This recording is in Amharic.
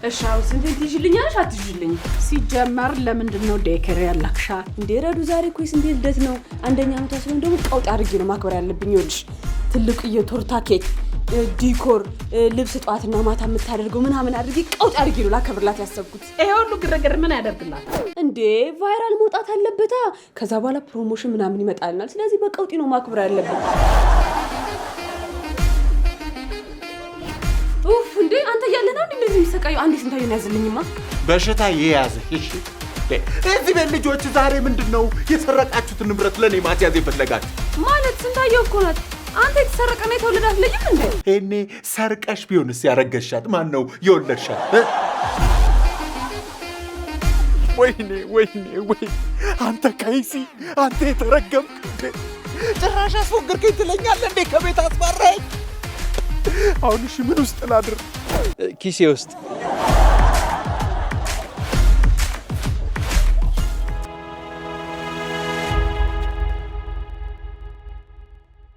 እሻው ስንት ትይዥልኛለሽ አትይዥልኝ? ሲጀመር ለምንድን ነው ዴከር ያላክሻ? እንዴ ረዱ ዛሬ እኮ ስንት ልደት ነው? አንደኛ ዓመቷ ስለሆነ ደግሞ ቀውጥ አድርጌ ነው ማክበር ያለብኝ። ይኸውልሽ ትልቅ የቶርታ ኬክ፣ ዲኮር፣ ልብስ ጧትና ማታ የምታደርገው ምናምን አድርጌ ቀውጥ አድርጌ ነው ላከብርላት ያሰብኩት። ይሄ ሁሉ ግርግር ምን ያደርግላት እንዴ? ቫይራል መውጣት አለበታ። ከዛ በኋላ ፕሮሞሽን ምናምን ይመጣልናል። ስለዚህ በቀውጢ ነው ማክበር ያለብን። ኡፍ እንዴ አንተ ያለና እንደዚህ የሚሰቃየው አንዴ ስንታየው ያዝልኝማ። በሽታ ይያዝ። እሺ እዚህ ቤት ልጆች ዛሬ ምንድነው የሰረቃችሁት ንብረት ለኔ ማስያዝ የፈለጋችሁ? ማለት ስንታየው እኮ ናት። አንተ የተሰረቀ ነው የተወለዳት ልጅም እንዴ? እኔ ሰርቀሽ ቢሆንስ ያረገሻት ማን ነው የወለድሻት? ወይኔ አንተ ካይሲ፣ አንተ የተረገምክ ጭራሽ አስፎገርከኝ ትለኛለህ እንዴ? ከቤት አስባረኝ። አሁን እሺ ምን ውስጥ ላድር? ኪሴ ውስጥ